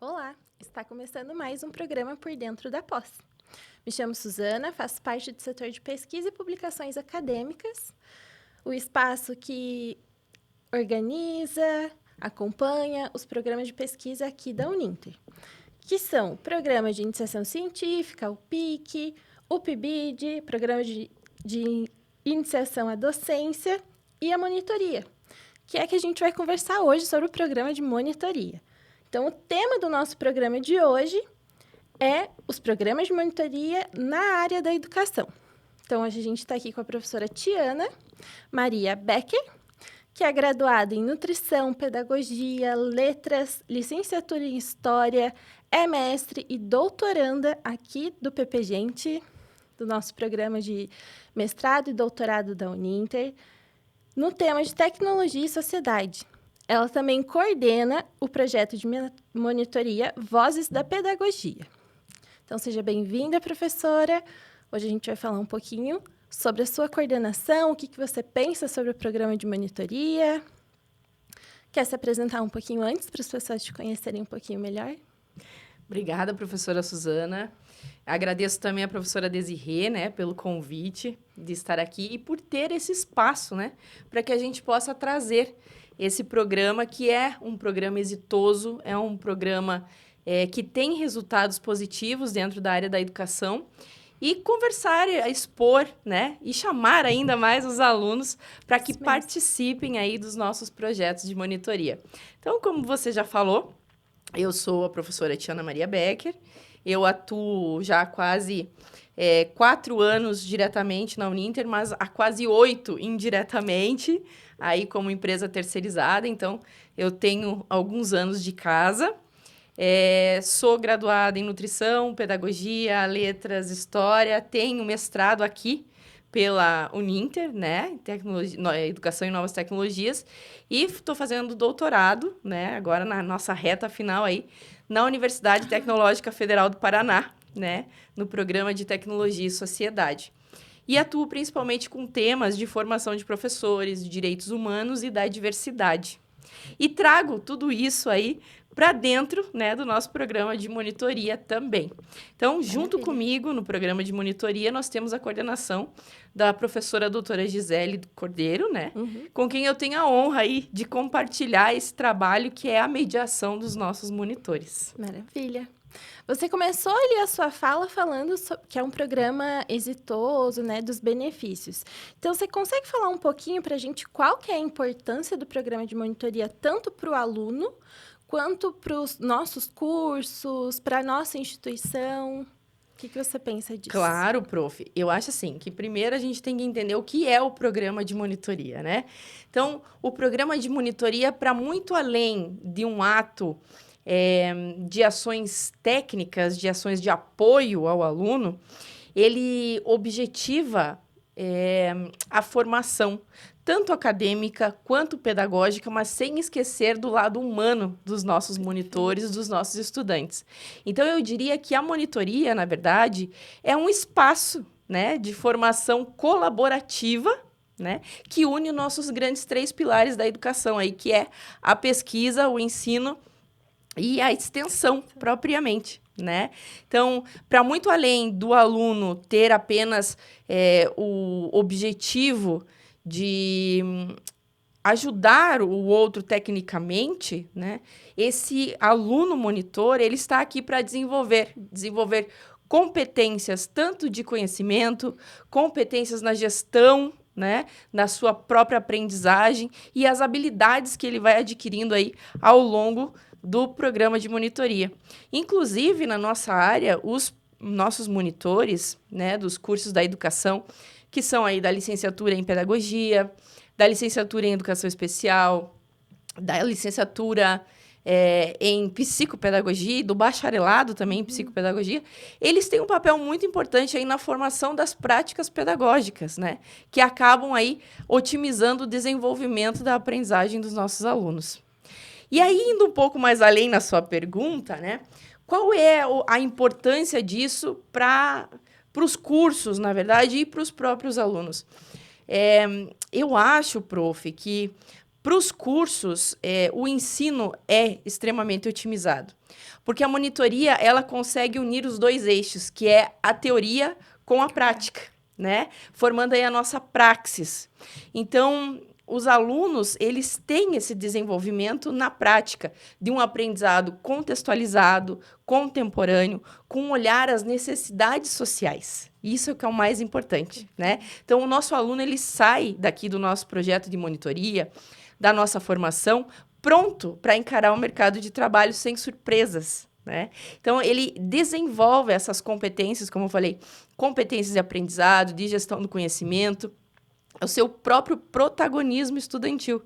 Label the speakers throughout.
Speaker 1: Olá, está começando mais um programa Por Dentro da Pós. Me chamo Suzana, faço parte do setor de pesquisa e publicações acadêmicas, o espaço que organiza, acompanha os programas de pesquisa aqui da Uninter, que são o Programa de Iniciação Científica, o PIC, o PIBID, Programa de Iniciação à Docência e a Monitoria, que é que a gente vai conversar hoje sobre o Programa de Monitoria. Então, o tema do nosso programa de hoje é os programas de monitoria na área da educação. Então, hoje a gente está aqui com a professora Tiana Maria Becker, que é graduada em Nutrição, Pedagogia, Letras, Licenciatura em História, é mestre e doutoranda aqui do PPGente, do nosso programa de mestrado e doutorado da Uninter, no tema de Tecnologia e Sociedade. Ela também coordena o projeto de monitoria Vozes da Pedagogia. Então, seja bem-vinda, professora. Hoje a gente vai falar um pouquinho sobre a sua coordenação, o que você pensa sobre o programa de monitoria. Quer se apresentar um pouquinho antes para as pessoas te conhecerem um pouquinho melhor?
Speaker 2: Obrigada, professora Suzana. Agradeço também a professora Desirê, pelo convite de estar aqui e por ter esse espaço, para que a gente possa trazer esse programa, que é um programa exitoso, é um programa que tem resultados positivos dentro da área da educação, e conversar, expor, e chamar ainda mais os alunos para que participem aí dos nossos projetos de monitoria. Então, como você já falou, eu sou a professora Tiana Maria Becker, eu atuo já há quase 4 anos diretamente na Uninter, mas há quase 8 indiretamente, aí como empresa terceirizada. Então, eu tenho alguns anos de casa. Sou graduada em Nutrição, Pedagogia, Letras, História, tenho mestrado aqui pela Uninter, Educação e Novas Tecnologias, e estou fazendo doutorado, agora na nossa reta final aí, na Universidade Tecnológica Federal do Paraná, no programa de Tecnologia e Sociedade. E atuo principalmente com temas de formação de professores, de direitos humanos e da diversidade. E trago tudo isso aí para dentro, do nosso programa de monitoria também. Então, junto comigo, no programa de monitoria, nós temos a coordenação da professora doutora Gisele Cordeiro, com quem eu tenho a honra aí de compartilhar esse trabalho, que é a mediação dos nossos monitores.
Speaker 1: Maravilha! Você começou ali a sua fala falando que é um programa exitoso, dos benefícios. Então, você consegue falar um pouquinho para a gente qual que é a importância do programa de monitoria, tanto para o aluno, quanto para os nossos cursos, para a nossa instituição? O que você pensa disso?
Speaker 2: Claro, prof. Eu acho assim, que primeiro a gente tem que entender o que é o programa de monitoria, Então, o programa de monitoria, para muito além de um ato de ações técnicas, de ações de apoio ao aluno, ele objetiva a formação, tanto acadêmica quanto pedagógica, mas sem esquecer do lado humano dos nossos monitores, dos nossos estudantes. Então, eu diria que a monitoria, na verdade, é um espaço, de formação colaborativa, que une os nossos grandes 3 pilares da educação, aí, que é a pesquisa, o ensino e a extensão, propriamente. Então, para muito além do aluno ter apenas o objetivo de ajudar o outro tecnicamente, esse aluno monitor, ele está aqui para desenvolver competências tanto de conhecimento, competências na gestão, na sua própria aprendizagem e as habilidades que ele vai adquirindo aí ao longo do programa de monitoria. Inclusive, na nossa área, os nossos monitores, dos cursos da educação, que são aí da licenciatura em Pedagogia, da licenciatura em Educação Especial, da licenciatura em Psicopedagogia e do bacharelado também em Psicopedagogia, eles têm um papel muito importante aí na formação das práticas pedagógicas, que acabam aí otimizando o desenvolvimento da aprendizagem dos nossos alunos. E aí, indo um pouco mais além na sua pergunta, qual é a importância disso para os cursos, na verdade, e para os próprios alunos? Eu acho, prof, que Para os cursos, o ensino é extremamente otimizado, porque a monitoria ela consegue unir os dois eixos, que é a teoria com a prática, né? Formando aí a nossa praxis. Então, os alunos, eles têm esse desenvolvimento na prática de um aprendizado contextualizado, contemporâneo, com um olhar às necessidades sociais. Isso é o que é o mais importante, né? Então, o nosso aluno, ele sai daqui do nosso projeto de monitoria, da nossa formação, pronto para encarar o mercado de trabalho sem surpresas, né? Então, ele desenvolve essas competências, como eu falei, competências de aprendizado, de gestão do conhecimento, o seu próprio protagonismo estudantil.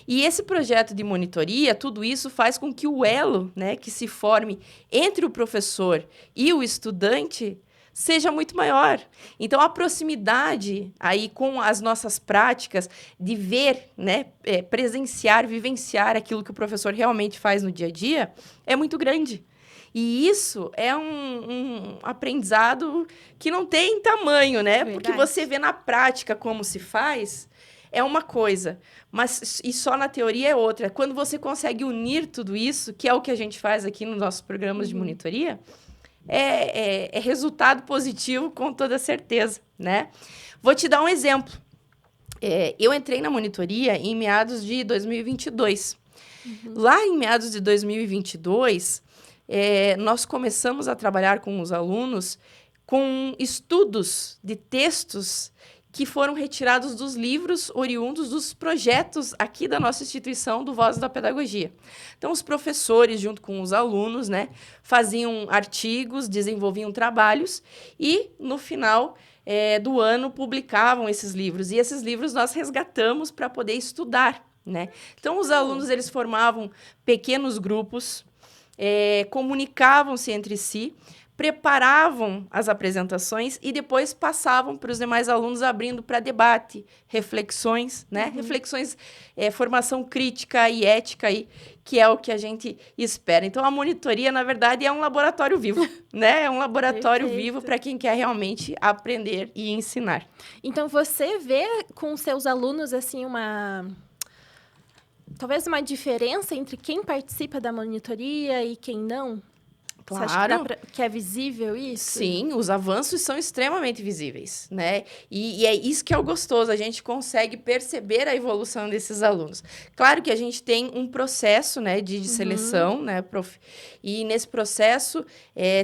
Speaker 2: E esse projeto de monitoria, tudo isso faz com que o elo, né, que se forme entre o professor e o estudante seja muito maior. Então, a proximidade aí com as nossas práticas de ver, né, presenciar, vivenciar aquilo que o professor realmente faz no dia a dia é muito grande. E isso é um aprendizado que não tem tamanho, né?
Speaker 1: Verdade.
Speaker 2: Porque você vê na prática como se faz, é uma coisa, mas e só na teoria é outra. Quando você consegue unir tudo isso, que é o que a gente faz aqui nos nossos programas de monitoria, é resultado positivo com toda certeza, né? Vou te dar um exemplo. Eu entrei na monitoria em meados de 2022. Lá em meados de 2022, nós começamos a trabalhar com os alunos com estudos de textos que foram retirados dos livros oriundos dos projetos aqui da nossa instituição do Voz da Pedagogia. Então, os professores, junto com os alunos, né, faziam artigos, desenvolviam trabalhos e, no final do ano, publicavam esses livros. E esses livros nós resgatamos para poder estudar, né? Então, os alunos eles formavam pequenos grupos, comunicavam-se entre si, preparavam as apresentações e depois passavam para os demais alunos abrindo para debate, reflexões, né? Reflexões, formação crítica e ética aí, que é o que a gente espera. Então, a monitoria, na verdade, é um laboratório vivo, né? É um laboratório vivo para quem quer realmente aprender e ensinar.
Speaker 1: Então, você vê com seus alunos, assim, talvez uma diferença entre quem participa da monitoria e quem não?
Speaker 2: Claro.
Speaker 1: Você acha que é visível isso?
Speaker 2: Sim, os avanços são extremamente visíveis, né? E é isso que é o gostoso, a gente consegue perceber a evolução desses alunos. Claro que a gente tem um processo, né, de seleção, né, e nesse processo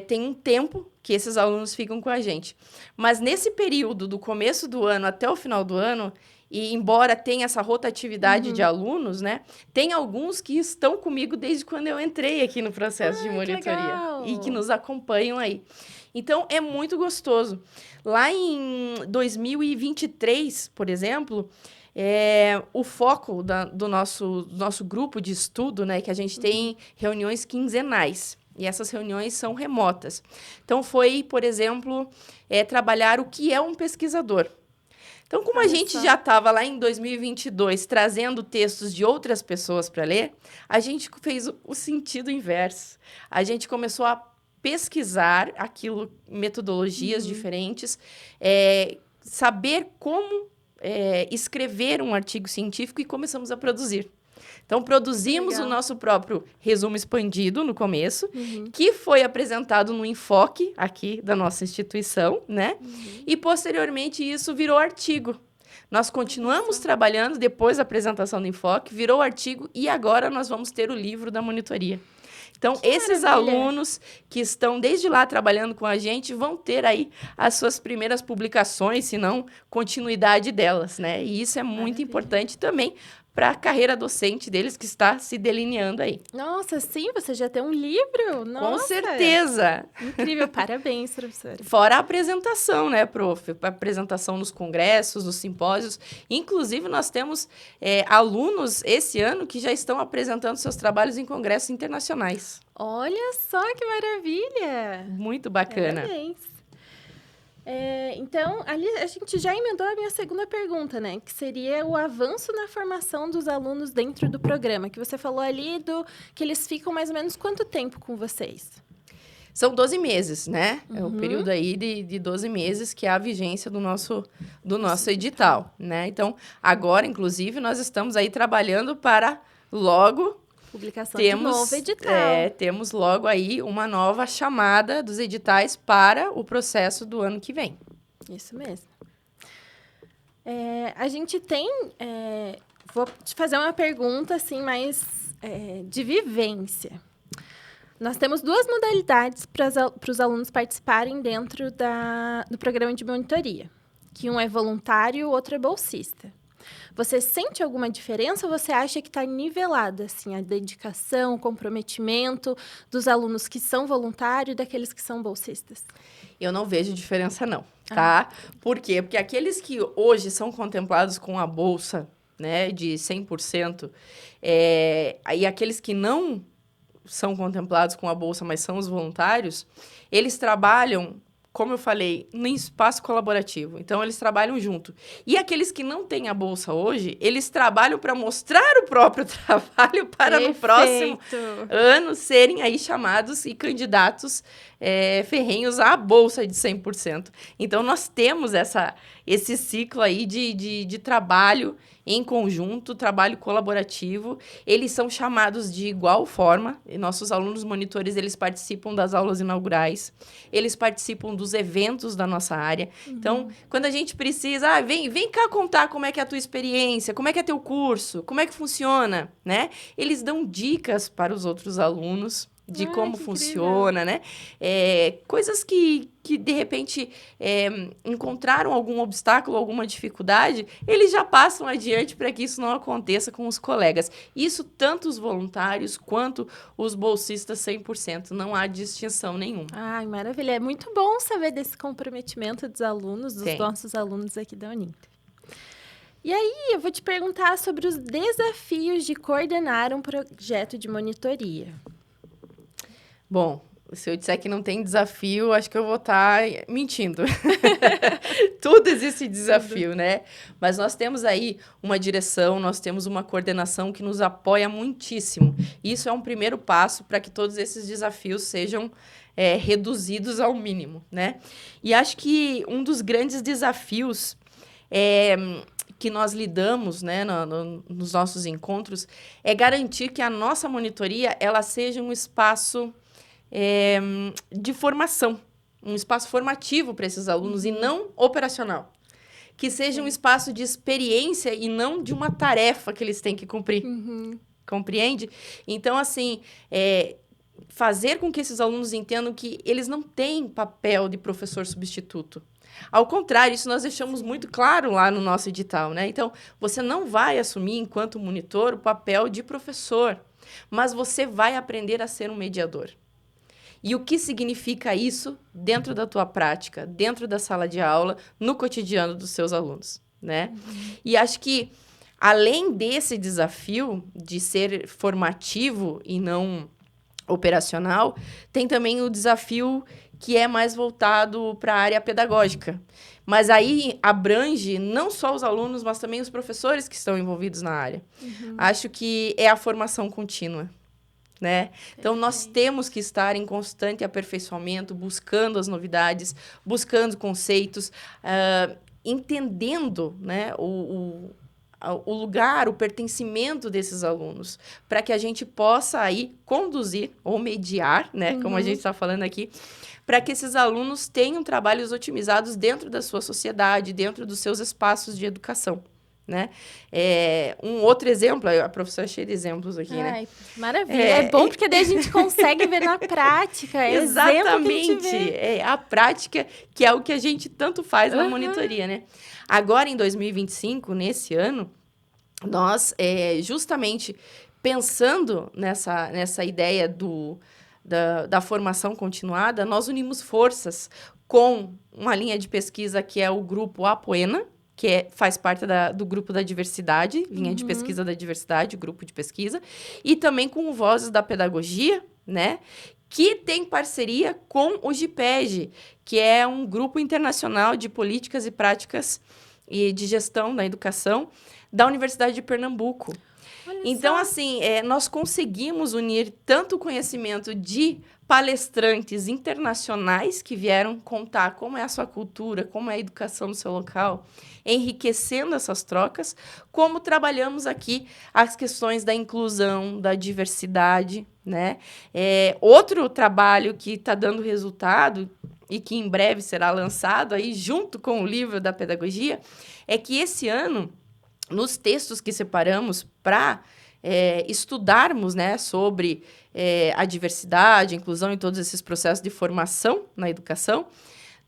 Speaker 2: tem um tempo que esses alunos ficam com a gente. Mas nesse período, do começo do ano até o final do ano, e embora tenha essa rotatividade de alunos, né? Tem alguns que estão comigo desde quando eu entrei aqui no processo de monitoria. E que nos acompanham aí. Então, é muito gostoso. Lá em 2023, por exemplo, o foco do nosso grupo de estudo, né? Que a gente tem reuniões quinzenais. E essas reuniões são remotas. Então, foi, por exemplo, trabalhar o que é um pesquisador. Então, como a gente já estava lá em 2022 trazendo textos de outras pessoas para ler, a gente fez o sentido inverso. A gente começou a pesquisar aquilo, metodologias diferentes, saber como escrever um artigo científico e começamos a produzir. Então, produzimos o nosso próprio resumo expandido no começo, que foi apresentado no enfoque aqui da nossa instituição, né? E, posteriormente, isso virou artigo. Nós continuamos trabalhando depois da apresentação do enfoque, virou artigo e agora nós vamos ter o livro da monitoria. Então, esses alunos que estão desde lá trabalhando com a gente vão ter aí as suas primeiras publicações, se não continuidade delas, né? E isso é muito importante também para a carreira docente deles que está se delineando aí.
Speaker 1: Nossa, sim, você já tem um livro? Nossa.
Speaker 2: Com certeza!
Speaker 1: Incrível, parabéns, professora.
Speaker 2: Fora a apresentação, né, prof? A apresentação nos congressos, nos simpósios. Inclusive, nós temos alunos esse ano que já estão apresentando seus trabalhos em congressos internacionais.
Speaker 1: Olha só que maravilha!
Speaker 2: Muito bacana.
Speaker 1: Parabéns. Então, ali a gente já emendou a minha segunda pergunta, né? Que seria o avanço na formação dos alunos dentro do programa. Que você falou ali que eles ficam mais ou menos quanto tempo com vocês?
Speaker 2: São 12 meses, né? É o
Speaker 1: Uhum.
Speaker 2: período aí de 12 meses que é a vigência do nosso edital, né? Então, agora, inclusive, nós estamos aí trabalhando para logo
Speaker 1: Publicação de novo edital.
Speaker 2: temos logo aí uma nova chamada dos editais para o processo do ano que vem.
Speaker 1: Isso mesmo. A gente tem... vou te fazer uma pergunta, assim, mais de vivência. Nós temos 2 modalidades para os alunos participarem dentro do programa de monitoria. Que um é voluntário e o outro é bolsista. Você sente alguma diferença ou você acha que está nivelada, assim, a dedicação, o comprometimento dos alunos que são voluntários e daqueles que são bolsistas?
Speaker 2: Eu não vejo diferença, não, tá? Por quê? Porque aqueles que hoje são contemplados com a bolsa, né, de 100%, e aqueles que não são contemplados com a bolsa, mas são os voluntários, eles trabalham, como eu falei, no espaço colaborativo. Então, eles trabalham junto. E aqueles que não têm a bolsa hoje, eles trabalham para mostrar o próprio trabalho para no próximo ano serem aí chamados e candidatos ferrenhos à bolsa de 100%. Então, nós temos esse ciclo aí de trabalho em conjunto, trabalho colaborativo. Eles são chamados de igual forma. E nossos alunos monitores, eles participam das aulas inaugurais, eles participam dos eventos da nossa área. Uhum. Então, quando a gente precisa, vem cá contar como é que é a tua experiência, como é que é teu curso, como é que funciona, né? Eles dão dicas para os outros alunos de como funciona, né? Coisas que de repente, encontraram algum obstáculo, alguma dificuldade, eles já passam adiante para que isso não aconteça com os colegas. Isso tanto os voluntários quanto os bolsistas 100%. Não há distinção nenhuma.
Speaker 1: Ai, maravilha. É muito bom saber desse comprometimento dos alunos, dos nossos alunos aqui da Uninter. E aí, eu vou te perguntar sobre os desafios de coordenar um projeto de monitoria.
Speaker 2: Bom, se eu disser que não tem desafio, acho que eu vou estar mentindo. Tudo existe desafio, né? Mas nós temos aí uma direção, nós temos uma coordenação que nos apoia muitíssimo. Isso é um primeiro passo para que todos esses desafios sejam reduzidos ao mínimo, né? E acho que um dos grandes desafios que nós lidamos, né, nos nossos encontros é garantir que a nossa monitoria ela seja um espaço de formação, um espaço formativo para esses alunos e não operacional. Que seja um espaço de experiência e não de uma tarefa que eles têm que cumprir. Uhum. Compreende? Então, assim, fazer com que esses alunos entendam que eles não têm papel de professor substituto. Ao contrário, isso nós deixamos muito claro lá no nosso edital, né? Então, você não vai assumir, enquanto monitor, o papel de professor, mas você vai aprender a ser um mediador. E o que significa isso dentro da tua prática, dentro da sala de aula, no cotidiano dos seus alunos, né? Uhum. E acho que, além desse desafio de ser formativo e não operacional, tem também o desafio que é mais voltado para a área pedagógica. Mas aí abrange não só os alunos, mas também os professores que estão envolvidos na área. Uhum. Acho que é a formação contínua. Né? Então, nós temos que estar em constante aperfeiçoamento, buscando as novidades, buscando conceitos, entendendo, né, o lugar, o pertencimento desses alunos, para que a gente possa aí conduzir ou mediar, né, como a gente está falando aqui, para que esses alunos tenham trabalhos otimizados dentro da sua sociedade, dentro dos seus espaços de educação. Né? Um outro exemplo, a professora é cheia de exemplos aqui, né?
Speaker 1: Maravilha, é bom porque daí a gente consegue ver na prática.
Speaker 2: Exatamente, a prática que é o que a gente tanto faz na monitoria, né? Agora, em 2025, nesse ano, nós, justamente pensando nessa ideia da formação continuada, nós unimos forças com uma linha de pesquisa que é o grupo Apoena, que faz parte do grupo da diversidade, linha de pesquisa da diversidade, grupo de pesquisa, e também com o Vozes da Pedagogia, né, que tem parceria com o GIPEG, que é um grupo internacional de políticas e práticas e de gestão da educação da Universidade de Pernambuco.
Speaker 1: Olha
Speaker 2: Então,
Speaker 1: só.
Speaker 2: assim, nós conseguimos unir tanto o conhecimento de palestrantes internacionais que vieram contar como é a sua cultura, como é a educação no seu local, enriquecendo essas trocas, como trabalhamos aqui as questões da inclusão, da diversidade, né? Outro trabalho que está dando resultado e que em breve será lançado aí junto com o livro da pedagogia, é que esse ano, nos textos que separamos para estudarmos, né, sobre a diversidade, a inclusão em todos esses processos de formação na educação,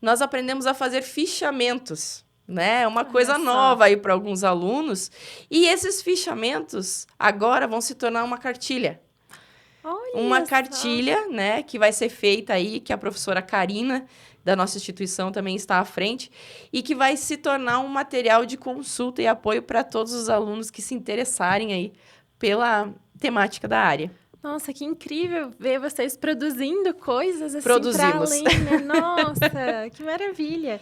Speaker 2: nós aprendemos a fazer fichamentos, né? Uma
Speaker 1: Olha
Speaker 2: coisa
Speaker 1: só.
Speaker 2: nova aí para alguns alunos. E esses fichamentos agora vão se tornar uma cartilha. Uma
Speaker 1: Olha só.
Speaker 2: cartilha, né, que vai ser feita aí, que a professora Karina, da nossa instituição, também está à frente, e que vai se tornar um material de consulta e apoio para todos os alunos que se interessarem aí pela temática da área.
Speaker 1: Nossa, que incrível ver vocês produzindo coisas assim para
Speaker 2: Produzimos.
Speaker 1: além, né? Nossa, que maravilha.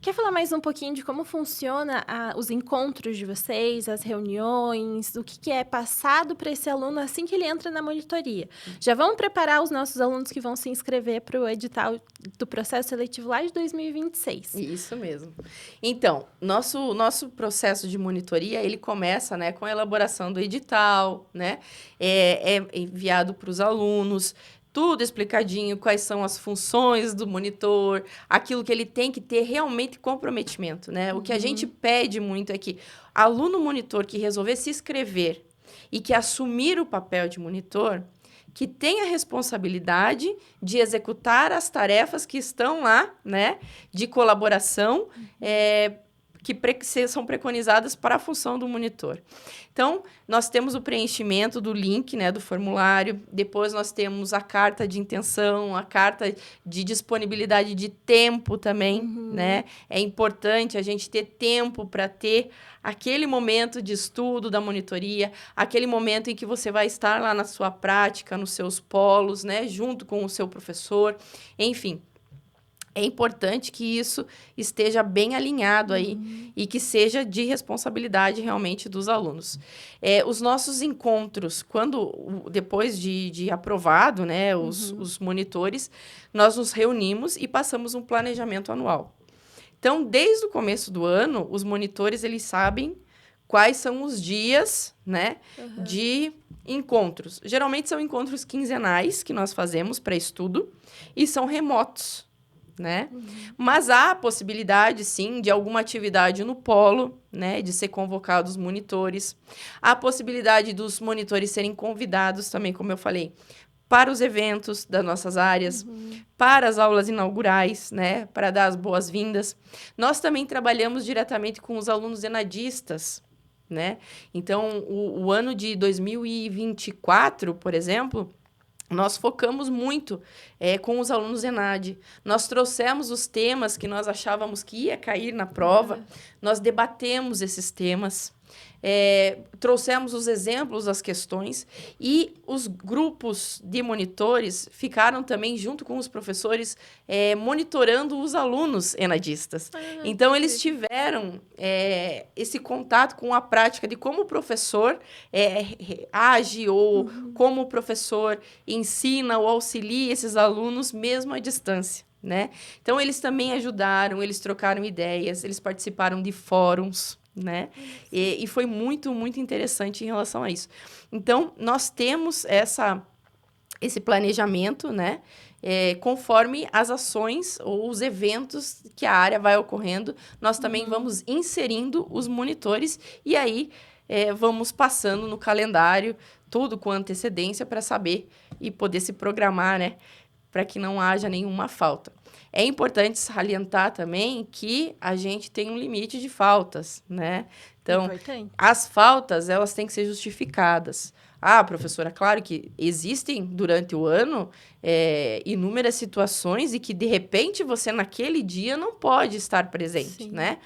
Speaker 1: Quer falar mais um pouquinho de como funciona os encontros de vocês, as reuniões, o que é passado para esse aluno assim que ele entra na monitoria? Já vamos preparar os nossos alunos que vão se inscrever para o edital do processo seletivo lá de 2026.
Speaker 2: Isso mesmo. Então, nosso processo de monitoria, ele começa, né, com a elaboração do edital, né? É enviado para os alunos, tudo explicadinho, quais são as funções do monitor, aquilo que ele tem que ter realmente comprometimento, né? O que a gente pede muito é que aluno monitor que resolver se inscrever e que assumir o papel de monitor, que tenha responsabilidade de executar as tarefas que estão lá, né, de colaboração, que são preconizadas para a função do monitor. Então, nós temos o preenchimento do link, né, do formulário, depois nós temos a carta de intenção, a carta de disponibilidade de tempo também, né? É importante a gente ter tempo para ter aquele momento de estudo da monitoria, aquele momento em que você vai estar lá na sua prática, nos seus polos, né, junto com o seu professor, enfim. É importante que isso esteja bem alinhado aí e que seja de responsabilidade realmente dos alunos. Os nossos encontros, depois de aprovado, né, os monitores, nós nos reunimos e passamos um planejamento anual. Então, desde o começo do ano, os monitores eles sabem quais são os dias, né, de encontros. Geralmente são encontros quinzenais que nós fazemos para estudo e são remotos, né? Mas há a possibilidade, sim, de alguma atividade no polo, né? De ser convocados monitores. Há a possibilidade dos monitores serem convidados também, como eu falei, para os eventos das nossas áreas, para as aulas inaugurais, né? Para dar as boas-vindas. Nós também trabalhamos diretamente com os alunos enadistas, né? Então, o ano de 2024, por exemplo, nós focamos muito com os alunos ENAD. Nós trouxemos os temas que nós achávamos que ia cair na prova, nós debatemos esses temas, trouxemos os exemplos das questões e os grupos de monitores ficaram também, junto com os professores, monitorando os alunos enadistas. Então, eles tiveram esse contato com a prática de como o professor age ou como o professor ensina ou auxilia esses alunos mesmo à distância, né? Então, eles também ajudaram, eles trocaram ideias, eles participaram de fóruns, né? E foi muito, muito interessante em relação a isso. Então, nós temos esse planejamento, né? Conforme as ações ou os eventos que a área vai ocorrendo, nós também vamos inserindo os monitores e aí vamos passando no calendário tudo com antecedência para saber e poder se programar, né? Para que não haja nenhuma falta. É importante salientar também que a gente tem um limite de faltas, né? Então, as faltas, elas têm que ser justificadas. Ah, professora, claro que existem durante o ano inúmeras situações e que, de repente, você naquele dia não pode estar presente, né?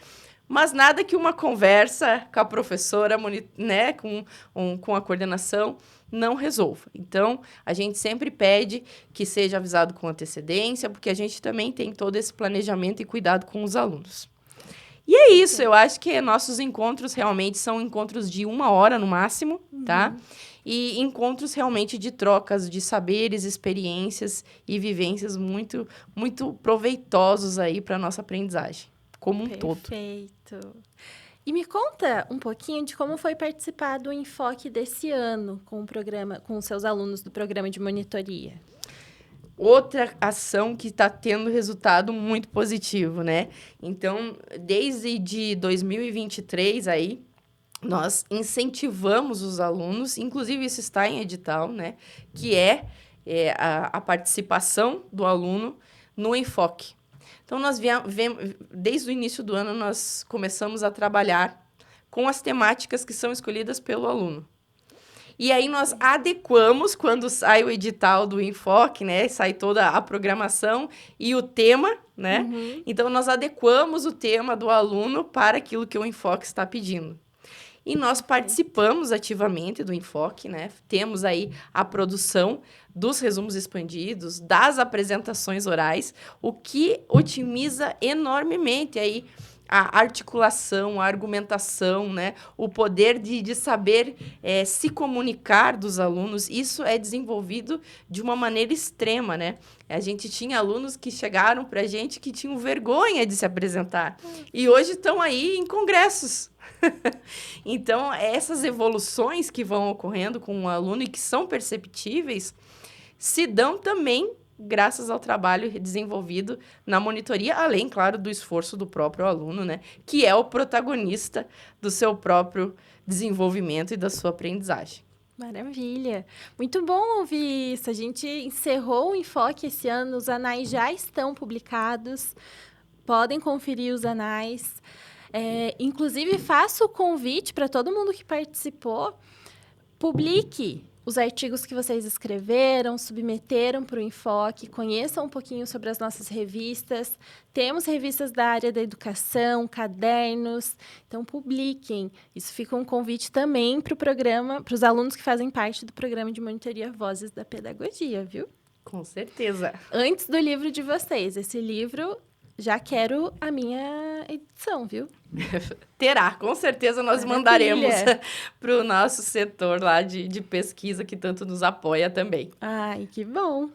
Speaker 2: Mas nada que uma conversa com a professora, né, com a coordenação, não resolva. Então, a gente sempre pede que seja avisado com antecedência, porque a gente também tem todo esse planejamento e cuidado com os alunos. E é isso, eu acho que nossos encontros realmente são encontros de 1 hora no máximo, tá? E encontros realmente de trocas de saberes, experiências e vivências muito, muito proveitosos aí para nossa aprendizagem, como um todo.
Speaker 1: Perfeito. E me conta um pouquinho de como foi participar do Enfoque desse ano com o programa, com os seus alunos do programa de monitoria.
Speaker 2: Outra ação que está tendo resultado muito positivo, né? Então, desde de 2023 aí, nós incentivamos os alunos, inclusive isso está em edital, né? Que é a participação do aluno no enfoque. Então, desde o início do ano, nós começamos a trabalhar com as temáticas que são escolhidas pelo aluno. E aí, nós adequamos, quando sai o edital do enfoque, né? Sai toda a programação e o tema, né? Então, nós adequamos o tema do aluno para aquilo que o enfoque está pedindo. E nós participamos ativamente do enfoque, né? Temos aí a produção dos resumos expandidos, das apresentações orais, o que otimiza enormemente aí a articulação, a argumentação, né? O poder de saber se comunicar dos alunos. Isso é desenvolvido de uma maneira extrema, né? A gente tinha alunos que chegaram para a gente que tinham vergonha de se apresentar. E hoje estão aí em congressos. Então, essas evoluções que vão ocorrendo com o aluno e que são perceptíveis, se dão também graças ao trabalho desenvolvido na monitoria, além, claro, do esforço do próprio aluno, né? Que é o protagonista do seu próprio desenvolvimento e da sua aprendizagem.
Speaker 1: Maravilha! Muito bom ouvir isso. A gente encerrou o Enfoque esse ano, os anais já estão publicados, podem conferir os anais. Inclusive, faço o convite para todo mundo que participou, publique os artigos que vocês escreveram, submeteram para o Enfoque, conheçam um pouquinho sobre as nossas revistas. Temos revistas da área da educação, cadernos, então publiquem. Isso fica um convite também para o programa, para os alunos que fazem parte do programa de monitoria Vozes da Pedagogia, viu?
Speaker 2: Com certeza.
Speaker 1: Antes do livro de vocês, esse livro... Já quero a minha edição, viu?
Speaker 2: Terá, com certeza nós mandaremos para o nosso setor lá de pesquisa que tanto nos apoia também.
Speaker 1: Ai, que bom!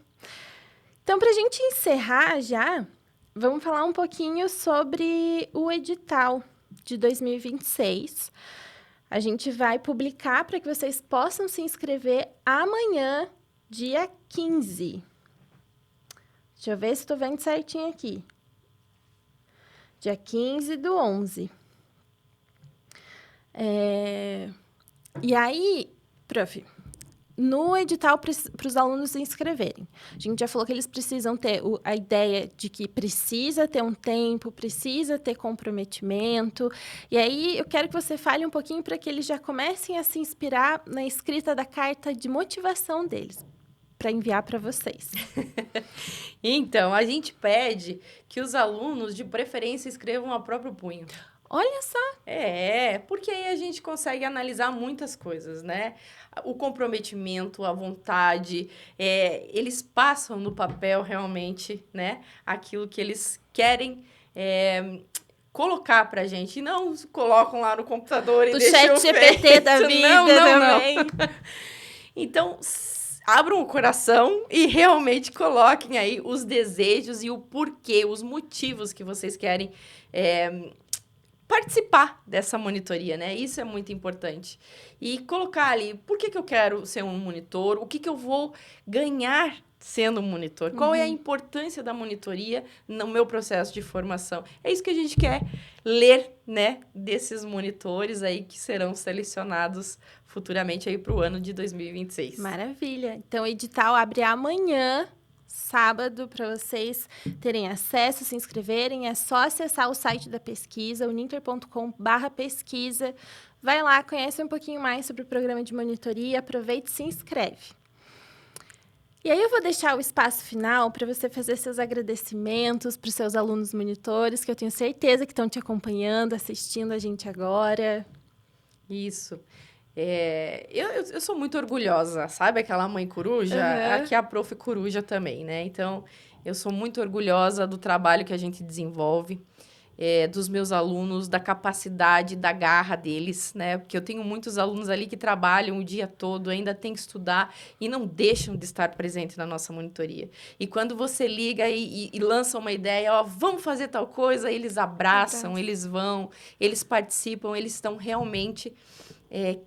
Speaker 1: Então, para a gente encerrar já, vamos falar um pouquinho sobre o edital de 2026. A gente vai publicar para que vocês possam se inscrever amanhã, dia 15. Deixa eu ver se estou vendo certinho aqui. Dia 15/11. E aí, prof, no edital para os alunos se inscreverem, a gente já falou que eles precisam ter a ideia de que precisa ter um tempo, precisa ter comprometimento. E aí, eu quero que você fale um pouquinho para que eles já comecem a se inspirar na escrita da carta de motivação deles, para enviar para vocês.
Speaker 2: Então, a gente pede que os alunos, de preferência, escrevam a próprio punho.
Speaker 1: Olha só!
Speaker 2: Porque aí a gente consegue analisar muitas coisas, né? O comprometimento, a vontade, eles passam no papel realmente, né? Aquilo que eles querem colocar pra gente. E não colocam lá no computador e deixam
Speaker 1: o ChatGPT da vida também.
Speaker 2: Não. Então, abram o coração e realmente coloquem aí os desejos e o porquê, os motivos que vocês querem participar dessa monitoria, né? Isso é muito importante. E colocar ali, por que eu quero ser um monitor? O que eu vou ganhar sendo um monitor? Qual é a importância da monitoria no meu processo de formação? É isso que a gente quer ler, né? Desses monitores aí que serão selecionados futuramente aí para o ano de 2026.
Speaker 1: Maravilha! Então, o edital abre amanhã, sábado, para vocês terem acesso, se inscreverem. É só acessar o site da pesquisa, uninter.com/pesquisa. Vai lá, conhece um pouquinho mais sobre o programa de monitoria, aproveita e se inscreve. E aí eu vou deixar o espaço final para você fazer seus agradecimentos para os seus alunos monitores, que eu tenho certeza que estão te acompanhando, assistindo a gente agora.
Speaker 2: Isso. Eu sou muito orgulhosa, sabe? Aquela mãe coruja, aqui a prof coruja também, né? Então, eu sou muito orgulhosa do trabalho que a gente desenvolve. dos meus alunos, da capacidade, da garra deles, né? Porque eu tenho muitos alunos ali que trabalham o dia todo, ainda tem que estudar e não deixam de estar presente na nossa monitoria. E quando você liga e lança uma ideia, ó, vamos fazer tal coisa, eles abraçam, eles vão, eles participam, eles estão realmente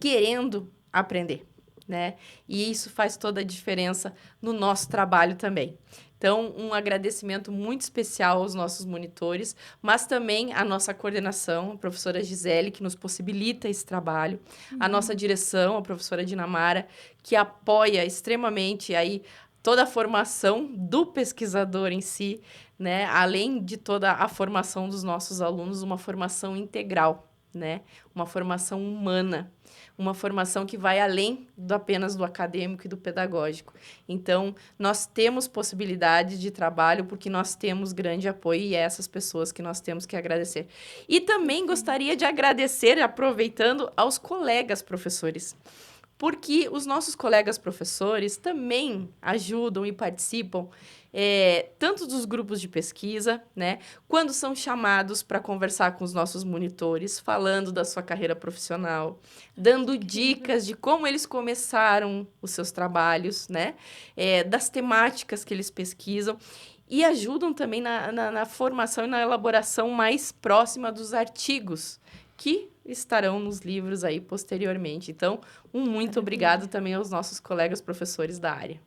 Speaker 2: querendo aprender, né? E isso faz toda a diferença no nosso trabalho também. Então, um agradecimento muito especial aos nossos monitores, mas também à nossa coordenação, a professora Gisele, que nos possibilita esse trabalho, a nossa direção, a professora Dinamara, que apoia extremamente aí toda a formação do pesquisador em si, né? Além de toda a formação dos nossos alunos, uma formação integral, né? Uma formação humana, uma formação que vai além apenas do acadêmico e do pedagógico. Então, nós temos possibilidade de trabalho porque nós temos grande apoio e é essas pessoas que nós temos que agradecer. E também gostaria de agradecer, aproveitando, aos colegas professores, porque os nossos colegas professores também ajudam e participam tanto dos grupos de pesquisa, né, quando são chamados para conversar com os nossos monitores, falando da sua carreira profissional, dando dicas de como eles começaram os seus trabalhos, né, das temáticas que eles pesquisam, e ajudam também na formação e na elaboração mais próxima dos artigos que estarão nos livros aí posteriormente. Então, muito obrigado também aos nossos colegas professores da área.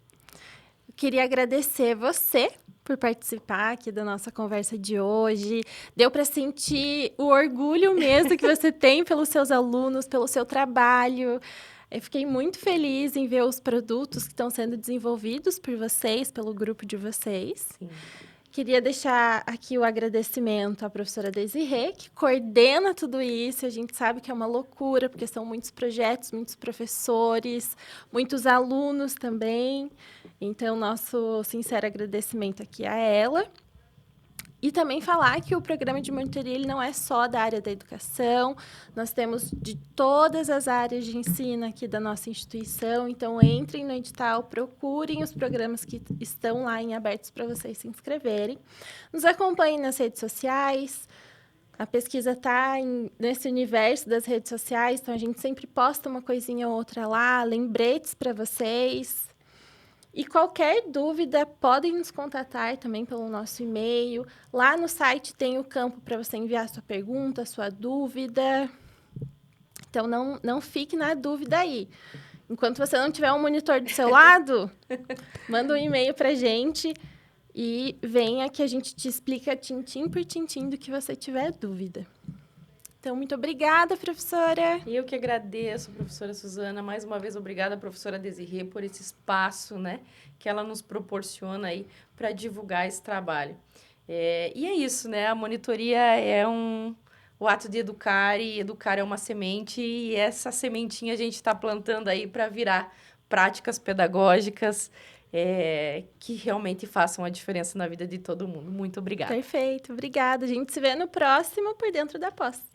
Speaker 1: Queria agradecer você por participar aqui da nossa conversa de hoje. Deu para sentir o orgulho mesmo que você tem pelos seus alunos, pelo seu trabalho. Eu fiquei muito feliz em ver os produtos que estão sendo desenvolvidos por vocês, pelo grupo de vocês.
Speaker 2: Sim.
Speaker 1: Queria deixar aqui o agradecimento à professora Desirê, que coordena tudo isso. A gente sabe que é uma loucura, porque são muitos projetos, muitos professores, muitos alunos também. Então, nosso sincero agradecimento aqui a ela. E também falar que o programa de monitoria ele não é só da área da educação, nós temos de todas as áreas de ensino aqui da nossa instituição, então entrem no edital, procurem os programas que estão lá em abertos para vocês se inscreverem. Nos acompanhem nas redes sociais, a pesquisa está nesse universo das redes sociais, então a gente sempre posta uma coisinha ou outra lá, lembretes para vocês. E qualquer dúvida, podem nos contatar também pelo nosso e-mail. Lá no site tem o campo para você enviar sua pergunta, sua dúvida. Então, não fique na dúvida aí. Enquanto você não tiver um monitor do seu lado, manda um e-mail para a gente e venha que a gente te explica tintim por tintim do que você tiver dúvida. Então, muito obrigada, professora.
Speaker 2: Eu que agradeço, professora Suzana. Mais uma vez, obrigada, professora Desirê, por esse espaço, né, que ela nos proporciona aí para divulgar esse trabalho. E é isso, né? A monitoria é o ato de educar, e educar é uma semente, e essa sementinha a gente está plantando aí para virar práticas pedagógicas que realmente façam a diferença na vida de todo mundo. Muito obrigada.
Speaker 1: Perfeito, obrigada. A gente se vê no próximo Por Dentro da Pós.